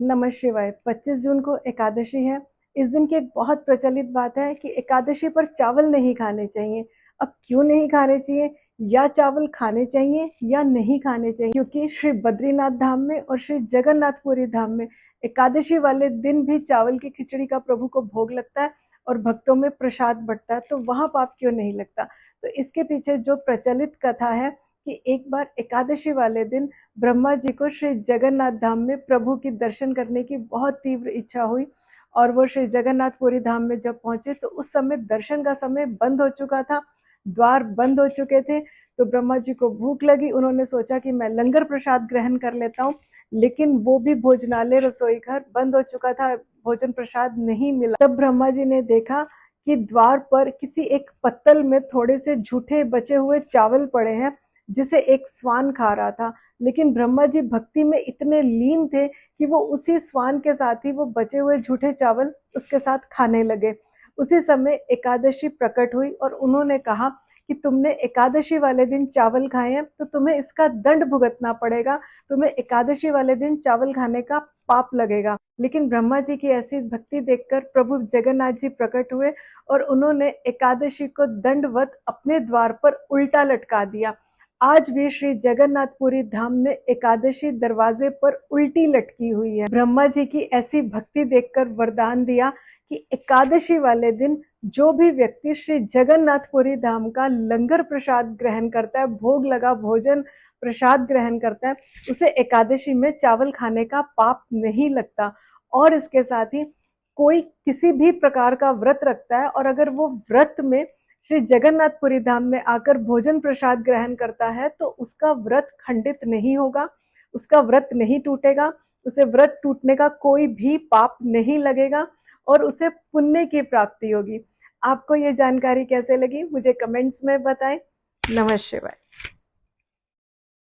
नमः शिवाय। 25 जून को एकादशी है। इस दिन की एक बहुत प्रचलित बात है कि एकादशी पर चावल नहीं खाने चाहिए। अब क्यों नहीं खाने चाहिए, या चावल खाने चाहिए या नहीं खाने चाहिए, क्योंकि श्री बद्रीनाथ धाम में और श्री जगन्नाथपुरी धाम में एकादशी वाले दिन भी चावल की खिचड़ी का प्रभु को भोग लगता है और भक्तों में प्रसाद बढ़ता है, तो वहां पाप क्यों नहीं लगता। तो इसके पीछे जो प्रचलित कथा है कि एक बार एकादशी वाले दिन ब्रह्मा जी को श्री जगन्नाथ धाम में प्रभु की दर्शन करने की बहुत तीव्र इच्छा हुई और वो श्री जगन्नाथपुरी धाम में जब पहुंचे तो उस समय दर्शन का समय बंद हो चुका था, द्वार बंद हो चुके थे। तो ब्रह्मा जी को भूख लगी, उन्होंने सोचा कि मैं लंगर प्रसाद ग्रहण कर लेता हूँ, लेकिन वो भी भोजनालय रसोई घर बंद हो चुका था, भोजन प्रसाद नहीं मिला। तब ब्रह्मा जी ने देखा कि द्वार पर किसी एक पत्तल में थोड़े से झूठे बचे हुए चावल पड़े हैं, जिसे एक स्वान खा रहा था। लेकिन ब्रह्मा जी भक्ति में इतने लीन थे कि वो उसी स्वान के साथ ही वो बचे हुए झूठे चावल उसके साथ खाने लगे। उसी समय एकादशी प्रकट हुई और उन्होंने कहा कि तुमने एकादशी वाले दिन चावल खाए हैं तो तुम्हें इसका दंड भुगतना पड़ेगा, तुम्हें एकादशी वाले दिन चावल खाने का पाप लगेगा। लेकिन ब्रह्मा जी की ऐसी भक्ति देखकर प्रभु जगन्नाथ जी प्रकट हुए और उन्होंने एकादशी को दंडवत अपने द्वार पर उल्टा लटका दिया। आज भी श्री जगन्नाथपुरी धाम में एकादशी दरवाजे पर उल्टी लटकी हुई है। ब्रह्मा जी की ऐसी भक्ति देखकर वरदान दिया कि एकादशी वाले दिन जो भी व्यक्ति श्री जगन्नाथपुरी धाम का लंगर प्रसाद ग्रहण करता है, भोग लगा भोजन प्रसाद ग्रहण करता है, उसे एकादशी में चावल खाने का पाप नहीं लगता। और इसके साथ ही कोई किसी भी प्रकार का व्रत रखता है और अगर वो व्रत में श्री जगन्नाथपुरी धाम में आकर भोजन प्रसाद ग्रहण करता है तो उसका व्रत खंडित नहीं होगा, उसका व्रत नहीं टूटेगा, उसे व्रत टूटने का कोई भी पाप नहीं लगेगा और उसे पुण्य की प्राप्ति होगी। आपको ये जानकारी कैसे लगी मुझे कमेंट्स में बताएं। नमः शिवाय।